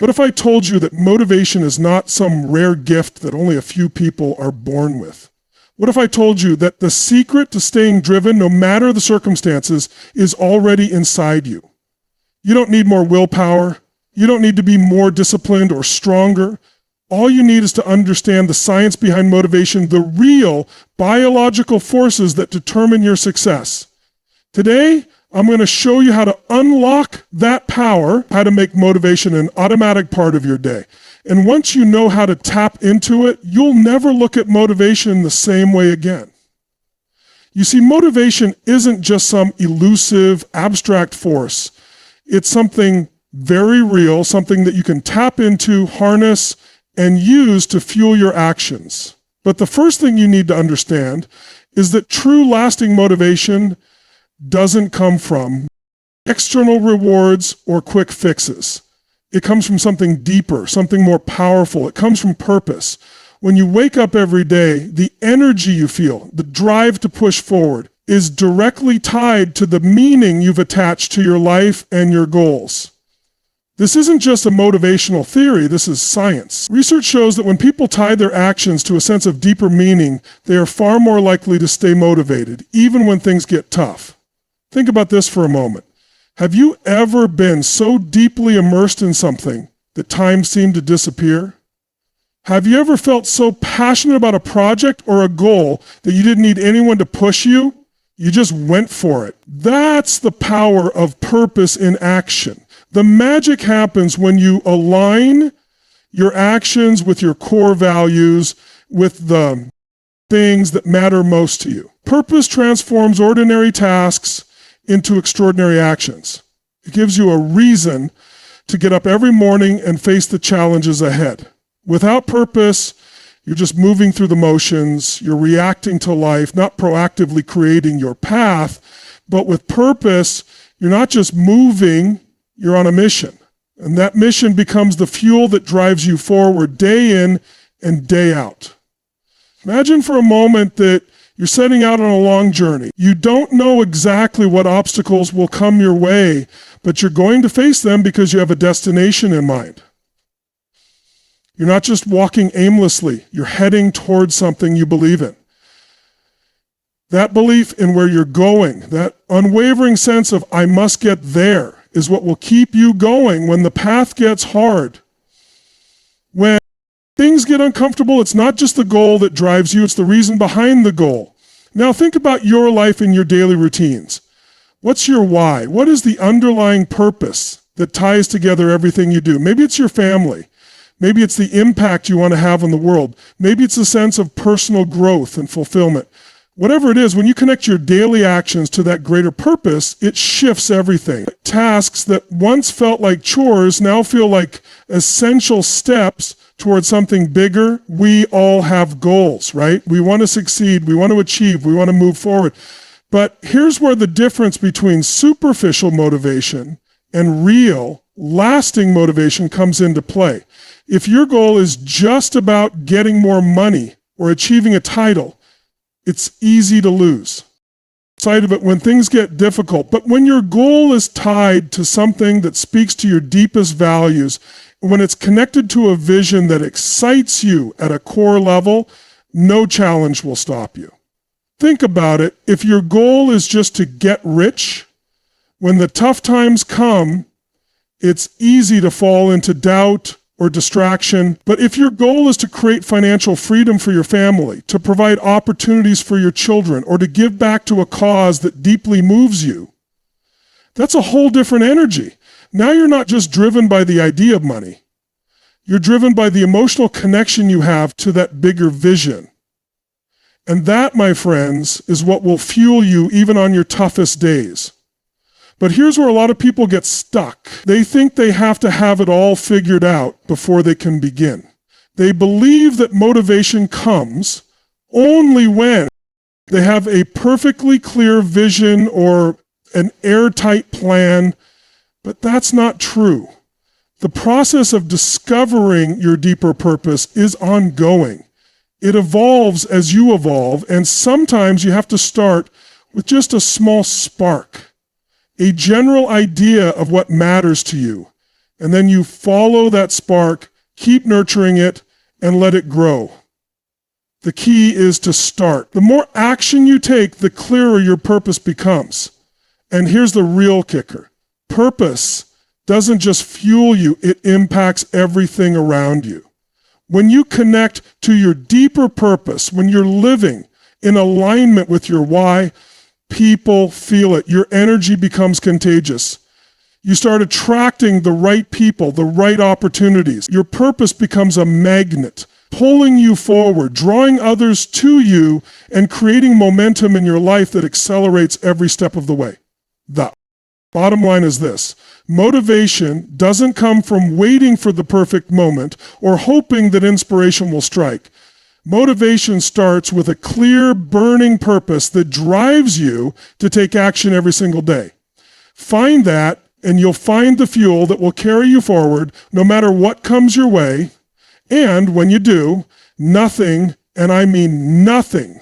What if I told you that motivation is not some rare gift that only a few people are born with? What if I told you that the secret to staying driven, no matter the circumstances, is already inside you? You don't need more willpower. You don't need to be more disciplined or stronger. All you need is to understand the science behind motivation, the real biological forces that determine your success. Today, I'm going to show you how to unlock that power, how to make motivation an automatic part of your day. And once you know how to tap into it, you'll never look at motivation the same way again. You see, motivation isn't just some elusive, abstract force. It's something very real, something that you can tap into, harness, and use to fuel your actions. But the first thing you need to understand is that true lasting motivation doesn't come from external rewards or quick fixes. It comes from something deeper, something more powerful. It comes from purpose. When you wake up every day, the energy you feel, the drive to push forward, is directly tied to the meaning you've attached to your life and your goals. This isn't just a motivational theory, this is science. Research shows that when people tie their actions to a sense of deeper meaning, they are far more likely to stay motivated, even when things get tough. Think about this for a moment. Have you ever been so deeply immersed in something that time seemed to disappear? Have you ever felt so passionate about a project or a goal that you didn't need anyone to push you? You just went for it. That's the power of purpose in action. The magic happens when you align your actions with your core values, with the things that matter most to you. Purpose transforms ordinary tasks into extraordinary actions. It gives you a reason to get up every morning and face the challenges ahead. Without purpose, you're just moving through the motions, you're reacting to life, not proactively creating your path, but with purpose, you're not just moving, you're on a mission. And that mission becomes the fuel that drives you forward day in and day out. Imagine for a moment that you're setting out on a long journey. You don't know exactly what obstacles will come your way, but you're going to face them because you have a destination in mind. You're not just walking aimlessly, you're heading towards something you believe in. That belief in where you're going, that unwavering sense of I must get there, is what will keep you going when the path gets hard. When things get uncomfortable, it's not just the goal that drives you, it's the reason behind the goal. Now think about your life and your daily routines. What's your why? What is the underlying purpose that ties together everything you do? Maybe it's your family. Maybe it's the impact you want to have on the world. Maybe it's a sense of personal growth and fulfillment. Whatever it is, when you connect your daily actions to that greater purpose, it shifts everything. Tasks that once felt like chores now feel like essential steps towards something bigger. We all have goals, right? We want to succeed, we want to achieve, we want to move forward. But here's where the difference between superficial motivation and real, lasting motivation comes into play. If your goal is just about getting more money or achieving a title, it's easy to lose sight of it when things get difficult. But when your goal is tied to something that speaks to your deepest values, when it's connected to a vision that excites you at a core level, no challenge will stop you. Think about it. If your goal is just to get rich, when the tough times come, it's easy to fall into doubt or distraction. But if your goal is to create financial freedom for your family, to provide opportunities for your children, or to give back to a cause that deeply moves you, that's a whole different energy. Now you're not just driven by the idea of money. You're driven by the emotional connection you have to that bigger vision. And that, my friends, is what will fuel you even on your toughest days. But here's where a lot of people get stuck. They think they have to have it all figured out before they can begin. They believe that motivation comes only when they have a perfectly clear vision or an airtight plan, but that's not true. The process of discovering your deeper purpose is ongoing. It evolves as you evolve, and sometimes you have to start with just a small spark. A general idea of what matters to you. And then you follow that spark, keep nurturing it, and let it grow. The key is to start. The more action you take, the clearer your purpose becomes. And here's the real kicker. Purpose doesn't just fuel you, it impacts everything around you. When you connect to your deeper purpose, when you're living in alignment with your why, people feel it. Your energy becomes contagious. You start attracting the right people, the right opportunities. Your purpose becomes a magnet, pulling you forward, drawing others to you, and creating momentum in your life that accelerates every step of the way. The bottom line is this: motivation doesn't come from waiting for the perfect moment or hoping that inspiration will strike. Motivation starts with a clear, burning purpose that drives you to take action every single day. Find that, and you'll find the fuel that will carry you forward no matter what comes your way. And when you do, nothing, and I mean nothing,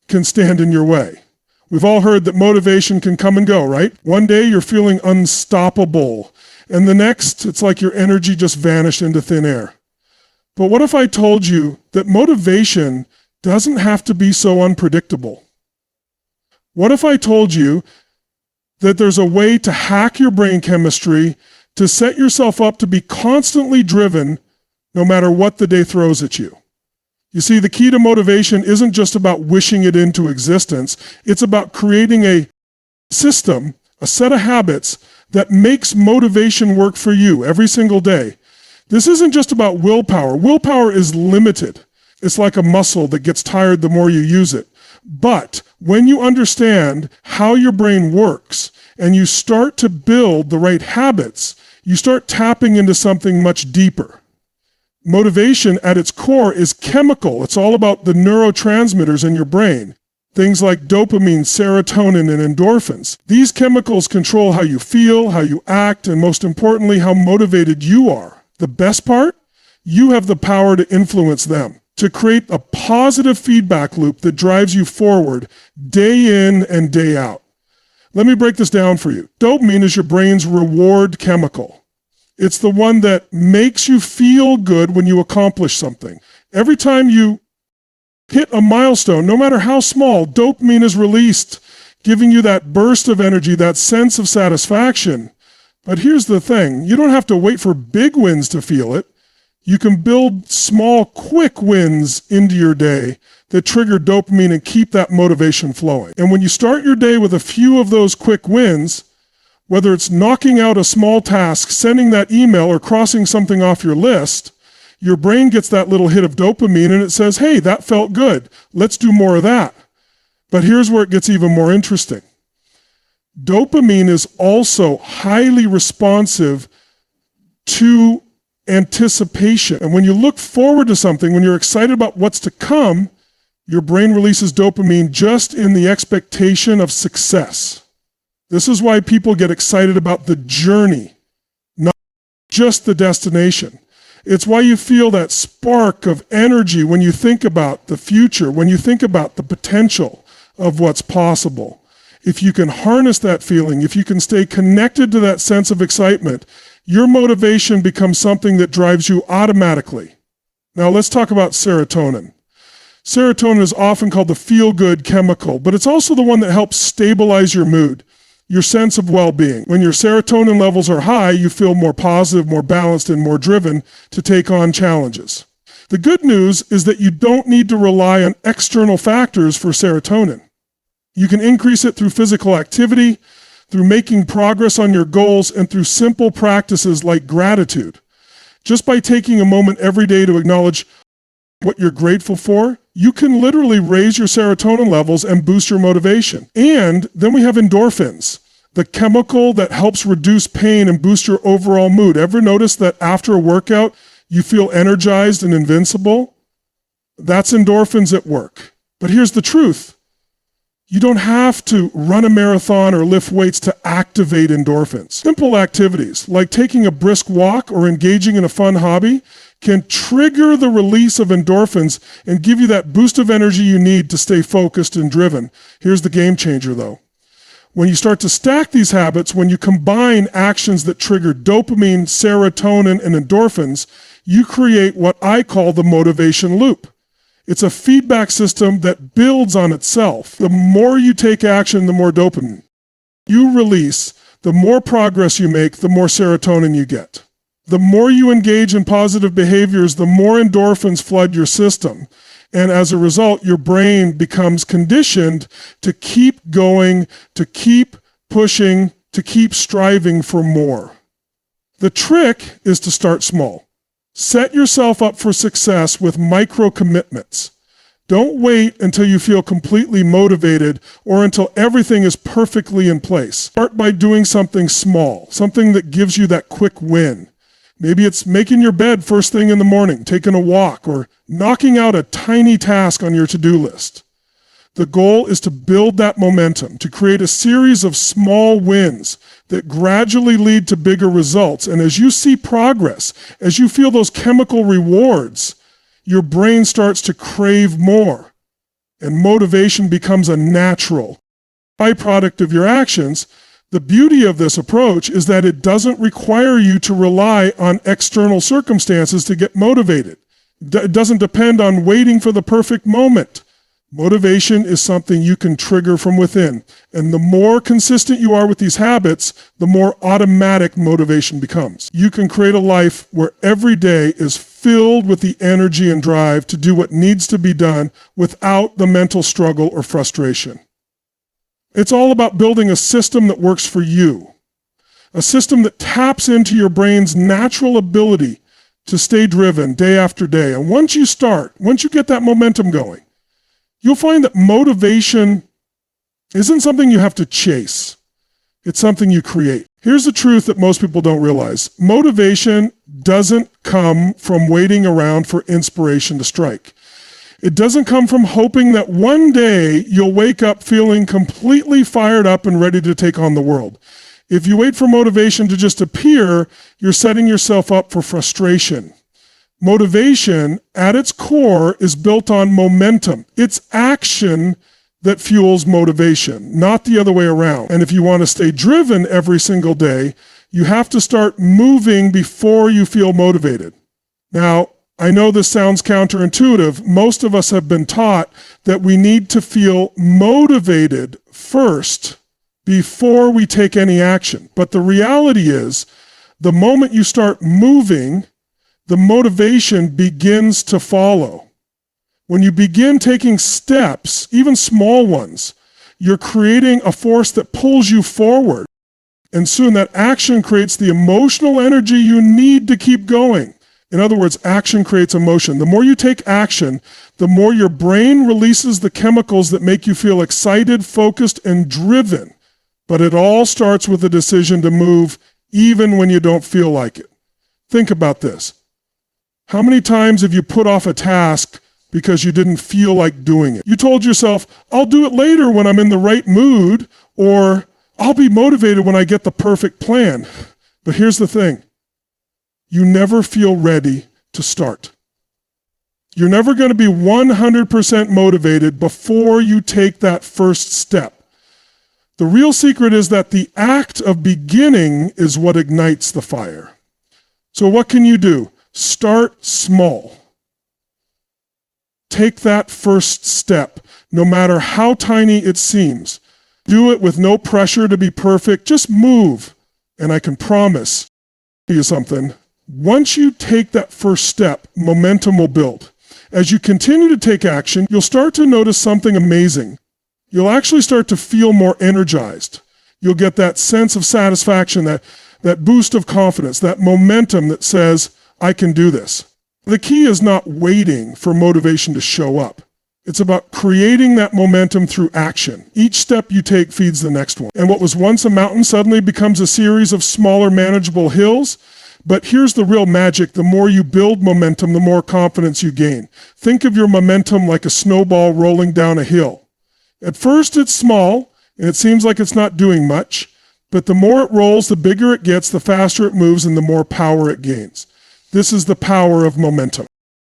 can stand in your way. We've all heard that motivation can come and go, right? One day you're feeling unstoppable, and the next, it's like your energy just vanished into thin air. But what if I told you that motivation doesn't have to be so unpredictable? What if I told you that there's a way to hack your brain chemistry to set yourself up to be constantly driven no matter what the day throws at you? You see, the key to motivation isn't just about wishing it into existence. It's about creating a system, a set of habits that makes motivation work for you every single day. This isn't just about willpower. Willpower is limited. It's like a muscle that gets tired the more you use it. But when you understand how your brain works and you start to build the right habits, you start tapping into something much deeper. Motivation at its core is chemical. It's all about the neurotransmitters in your brain. Things like dopamine, serotonin, and endorphins. These chemicals control how you feel, how you act, and most importantly, how motivated you are. The best part? You have the power to influence them, to create a positive feedback loop that drives you forward day in and day out. Let me break this down for you. Dopamine is your brain's reward chemical. It's the one that makes you feel good when you accomplish something. Every time you hit a milestone, no matter how small, dopamine is released, giving you that burst of energy, that sense of satisfaction. But here's the thing, you don't have to wait for big wins to feel it. You can build small, quick wins into your day that trigger dopamine and keep that motivation flowing. And when you start your day with a few of those quick wins, whether it's knocking out a small task, sending that email, or crossing something off your list, your brain gets that little hit of dopamine and it says, hey, that felt good. Let's do more of that. But here's where it gets even more interesting. Dopamine is also highly responsive to anticipation. And when you look forward to something, when you're excited about what's to come, your brain releases dopamine just in the expectation of success. This is why people get excited about the journey, not just the destination. It's why you feel that spark of energy when you think about the future, when you think about the potential of what's possible. If you can harness that feeling, if you can stay connected to that sense of excitement, your motivation becomes something that drives you automatically. Now let's talk about serotonin. Serotonin is often called the feel-good chemical, but it's also the one that helps stabilize your mood, your sense of well-being. When your serotonin levels are high, you feel more positive, more balanced, and more driven to take on challenges. The good news is that you don't need to rely on external factors for serotonin. You can increase it through physical activity, through making progress on your goals, and through simple practices like gratitude. Just by taking a moment every day to acknowledge what you're grateful for, you can literally raise your serotonin levels and boost your motivation. And then we have endorphins, the chemical that helps reduce pain and boost your overall mood. Ever notice that after a workout, you feel energized and invincible? That's endorphins at work. But here's the truth. You don't have to run a marathon or lift weights to activate endorphins. Simple activities like taking a brisk walk or engaging in a fun hobby can trigger the release of endorphins and give you that boost of energy you need to stay focused and driven. Here's the game changer though. When you start to stack these habits, when you combine actions that trigger dopamine, serotonin, and endorphins, you create what I call the motivation loop. It's a feedback system that builds on itself. The more you take action, the more dopamine you release, the more progress you make, the more serotonin you get. The more you engage in positive behaviors, the more endorphins flood your system. And as a result, your brain becomes conditioned to keep going, to keep pushing, to keep striving for more. The trick is to start small. Set yourself up for success with micro commitments. Don't wait until you feel completely motivated or until everything is perfectly in place. Start by doing something small, something that gives you that quick win. Maybe it's making your bed first thing in the morning, taking a walk, or knocking out a tiny task on your to-do list. The goal is to build that momentum, to create a series of small wins that gradually lead to bigger results. And as you see progress, as you feel those chemical rewards, your brain starts to crave more, and motivation becomes a natural byproduct of your actions. The beauty of this approach is that it doesn't require you to rely on external circumstances to get motivated. It doesn't depend on waiting for the perfect moment. Motivation is something you can trigger from within. And the more consistent you are with these habits, the more automatic motivation becomes. You can create a life where every day is filled with the energy and drive to do what needs to be done without the mental struggle or frustration. It's all about building a system that works for you, a system that taps into your brain's natural ability to stay driven day after day. And once you get that momentum going, you'll find that motivation isn't something you have to chase. It's something you create. Here's the truth that most people don't realize. Motivation doesn't come from waiting around for inspiration to strike. It doesn't come from hoping that one day you'll wake up feeling completely fired up and ready to take on the world. If you wait for motivation to just appear, you're setting yourself up for frustration. Motivation, at its core, is built on momentum. It's action that fuels motivation, not the other way around. And if you want to stay driven every single day, you have to start moving before you feel motivated. Now, I know this sounds counterintuitive. Most of us have been taught that we need to feel motivated first before we take any action. But the reality is, the moment you start moving, the motivation begins to follow. When you begin taking steps, even small ones, you're creating a force that pulls you forward. And soon that action creates the emotional energy you need to keep going. In other words, action creates emotion. The more you take action, the more your brain releases the chemicals that make you feel excited, focused, and driven. But it all starts with a decision to move even when you don't feel like it. Think about this. How many times have you put off a task because you didn't feel like doing it? You told yourself, I'll do it later when I'm in the right mood, or I'll be motivated when I get the perfect plan. But here's the thing. You never feel ready to start. You're never going to be 100% motivated before you take that first step. The real secret is that the act of beginning is what ignites the fire. So what can you do? Start small. Take that first step, no matter how tiny it seems. Do it with no pressure to be perfect. Just move. And I can promise you something. Once you take that first step, momentum will build. As you continue to take action, you'll start to notice something amazing. You'll actually start to feel more energized. You'll get that sense of satisfaction, that boost of confidence, that momentum that says, I can do this. The key is not waiting for motivation to show up. It's about creating that momentum through action. Each step you take feeds the next one. And what was once a mountain suddenly becomes a series of smaller, manageable hills. But here's the real magic. The more you build momentum, the more confidence you gain. Think of your momentum like a snowball rolling down a hill. At first, it's small, and it seems like it's not doing much. But the more it rolls, the bigger it gets, the faster it moves, and the more power it gains. This is the power of momentum.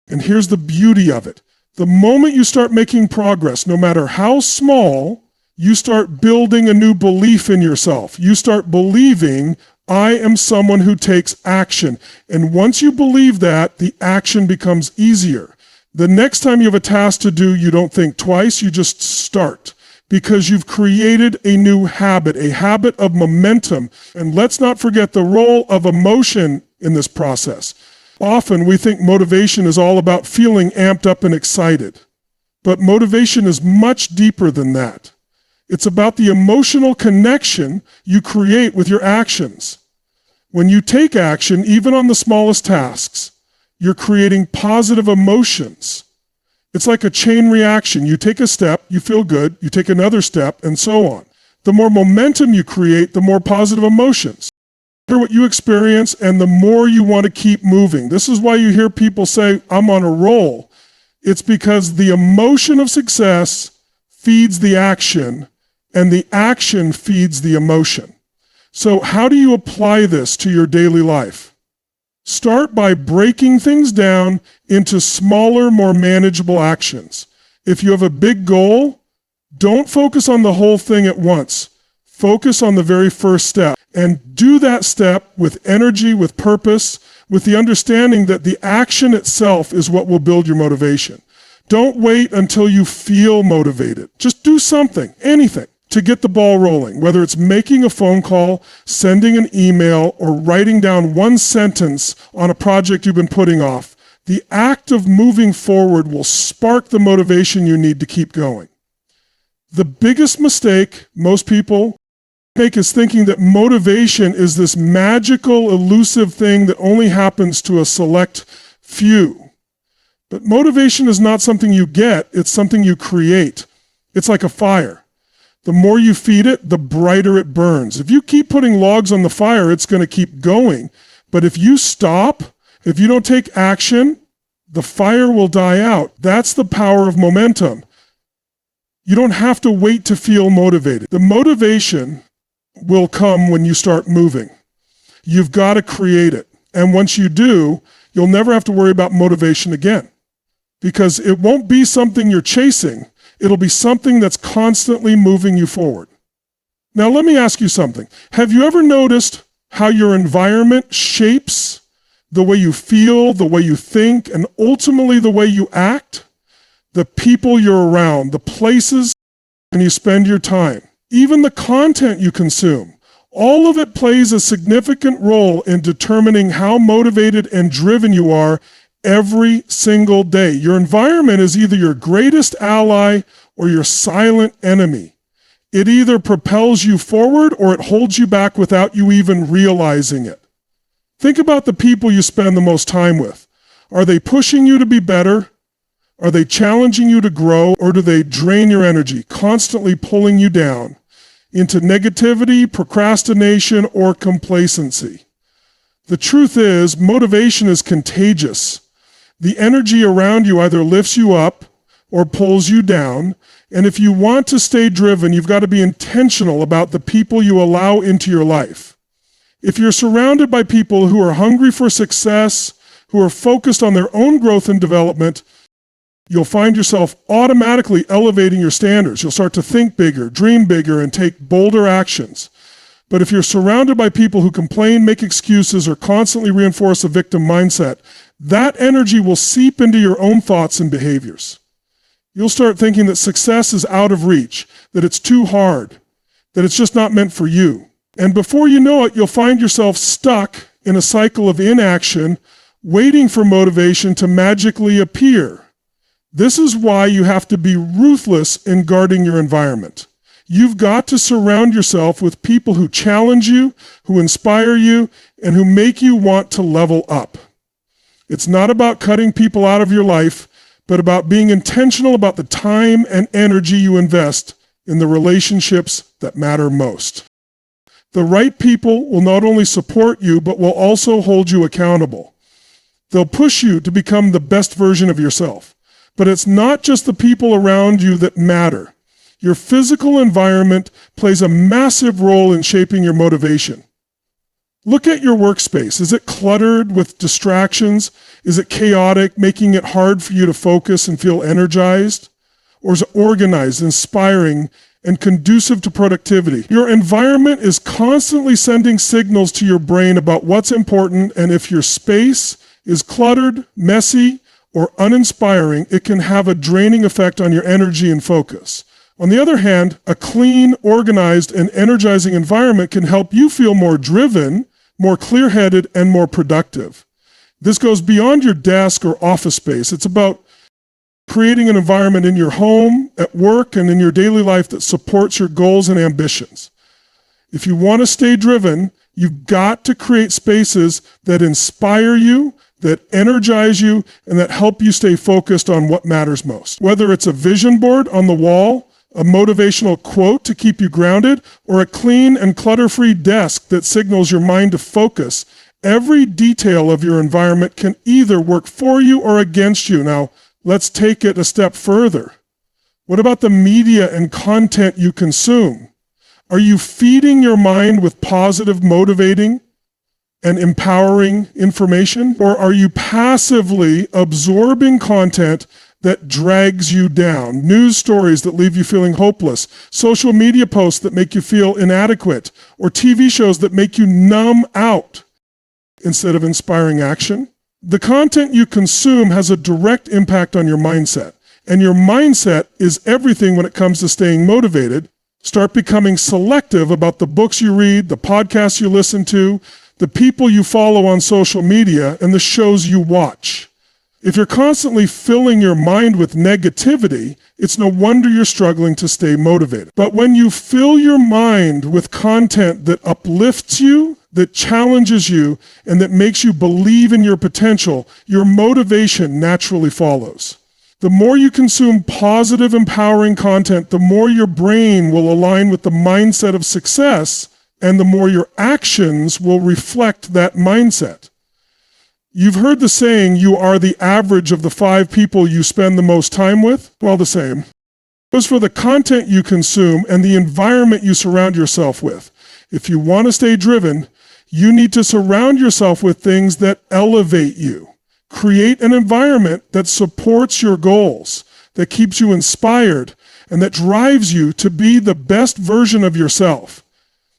And here's the beauty of it. The moment you start making progress, no matter how small, You start building a new belief in yourself. You start believing, I am someone who takes action. And once you believe that, the action becomes easier. The next time you have a task to do, you don't think twice, you just start. Because you've created a new habit, a habit of momentum. And let's not forget the role of emotion in this process. Often we think motivation is all about feeling amped up and excited. But motivation is much deeper than that. It's about the emotional connection you create with your actions. When you take action, even on the smallest tasks, you're creating positive emotions. It's like a chain reaction. You take a step, you feel good, you take another step, and so on. The more momentum you create, the more positive emotions. The more what you experience, and the more you want to keep moving. This is why you hear people say, I'm on a roll. It's because the emotion of success feeds the action, and the action feeds the emotion. So how do you apply this to your daily life? Start by breaking things down into smaller, more manageable actions. If you have a big goal, don't focus on the whole thing at once. Focus on the very first step, and do that step with energy, with purpose, with the understanding that the action itself is what will build your motivation. Don't wait until you feel motivated. Just do something, anything, to get the ball rolling, whether it's making a phone call, sending an email, or writing down one sentence on a project you've been putting off. The act of moving forward will spark the motivation you need to keep going. The biggest mistake most people make is thinking that motivation is this magical, elusive thing that only happens to a select few. But motivation is not something you get, it's something you create. It's like a fire. The more you feed it, the brighter it burns. If you keep putting logs on the fire, it's going to keep going. But if you stop, if you don't take action, the fire will die out. That's the power of momentum. You don't have to wait to feel motivated. The motivation will come when you start moving. You've got to create it. And once you do, you'll never have to worry about motivation again. Because it won't be something you're chasing. It'll be something that's constantly moving you forward. Now, let me ask you something. Have you ever noticed how your environment shapes the way you feel, the way you think, and ultimately the way you act? The people you're around, the places and you spend your time, even the content you consume, all of it plays a significant role in determining how motivated and driven you are every single day. Your environment is either your greatest ally or your silent enemy. It either propels you forward or it holds you back without you even realizing it. Think about the people you spend the most time with. Are they pushing you to be better? Are they challenging you to grow, or do they drain your energy, constantly pulling you down into negativity, procrastination, or complacency? The truth is, motivation is contagious. The energy around you either lifts you up or pulls you down. And if you want to stay driven, you've got to be intentional about the people you allow into your life. If you're surrounded by people who are hungry for success, who are focused on their own growth and development, you'll find yourself automatically elevating your standards. You'll start to think bigger, dream bigger, and take bolder actions. But if you're surrounded by people who complain, make excuses, or constantly reinforce a victim mindset, that energy will seep into your own thoughts and behaviors. You'll start thinking that success is out of reach, that it's too hard, that it's just not meant for you. And before you know it, you'll find yourself stuck in a cycle of inaction, waiting for motivation to magically appear. This is why you have to be ruthless in guarding your environment. You've got to surround yourself with people who challenge you, who inspire you, and who make you want to level up. It's not about cutting people out of your life, but about being intentional about the time and energy you invest in the relationships that matter most. The right people will not only support you, but will also hold you accountable. They'll push you to become the best version of yourself. But it's not just the people around you that matter. Your physical environment plays a massive role in shaping your motivation. Look at your workspace. Is it cluttered with distractions? Is it chaotic, making it hard for you to focus and feel energized? Or is it organized, inspiring, and conducive to productivity. Your environment is constantly sending signals to your brain about what's important, and if your space is cluttered, messy, or uninspiring, it can have a draining effect on your energy and focus. On the other hand, a clean, organized, and energizing environment can help you feel more driven, more clear-headed, and more productive. This goes beyond your desk or office space. It's about creating an environment in your home, at work, and in your daily life that supports your goals and ambitions. If you want to stay driven, you've got to create spaces that inspire you, that energize you, and that help you stay focused on what matters most. Whether it's a vision board on the wall, a motivational quote to keep you grounded, or a clean and clutter-free desk that signals your mind to focus, every detail of your environment can either work for you or against you. Now, let's take it a step further. What about the media and content you consume? Are you feeding your mind with positive, motivating, and empowering information? Or are you passively absorbing content that drags you down? News stories that leave you feeling hopeless, social media posts that make you feel inadequate, or TV shows that make you numb out instead of inspiring action? The content you consume has a direct impact on your mindset, and your mindset is everything when it comes to staying motivated. Start becoming selective about the books you read, the podcasts you listen to, the people you follow on social media, and the shows you watch. If you're constantly filling your mind with negativity, it's no wonder you're struggling to stay motivated. But when you fill your mind with content that uplifts you, that challenges you, and that makes you believe in your potential, your motivation naturally follows. The more you consume positive, empowering content, the more your brain will align with the mindset of success, and the more your actions will reflect that mindset. You've heard the saying, you are the average of the 5 people you spend the most time with? Well, the same. It goes for the content you consume and the environment you surround yourself with. If you want to stay driven, you need to surround yourself with things that elevate you. Create an environment that supports your goals, that keeps you inspired, and that drives you to be the best version of yourself.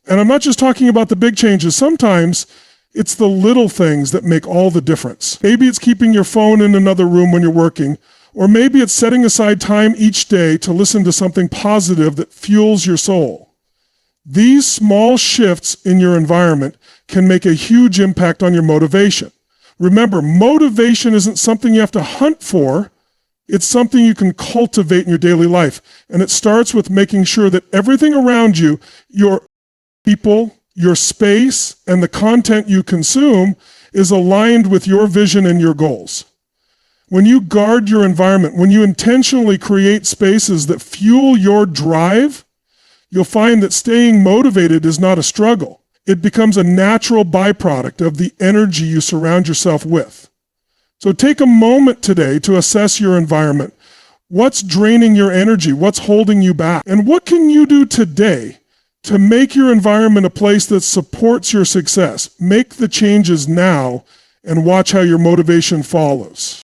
And I'm not just talking about the big changes. Sometimes it's the little things that make all the difference. Maybe it's keeping your phone in another room when you're working, or maybe it's setting aside time each day to listen to something positive that fuels your soul. These small shifts in your environment can make a huge impact on your motivation. Remember, motivation isn't something you have to hunt for. It's something you can cultivate in your daily life. And it starts with making sure that everything around you, your people, your space, and the content you consume is aligned with your vision and your goals. When you guard your environment, when you intentionally create spaces that fuel your drive, you'll find that staying motivated is not a struggle. It becomes a natural byproduct of the energy you surround yourself with. So take a moment today to assess your environment. What's draining your energy? What's holding you back? And what can you do today to make your environment a place that supports your success? Make the changes now and watch how your motivation follows.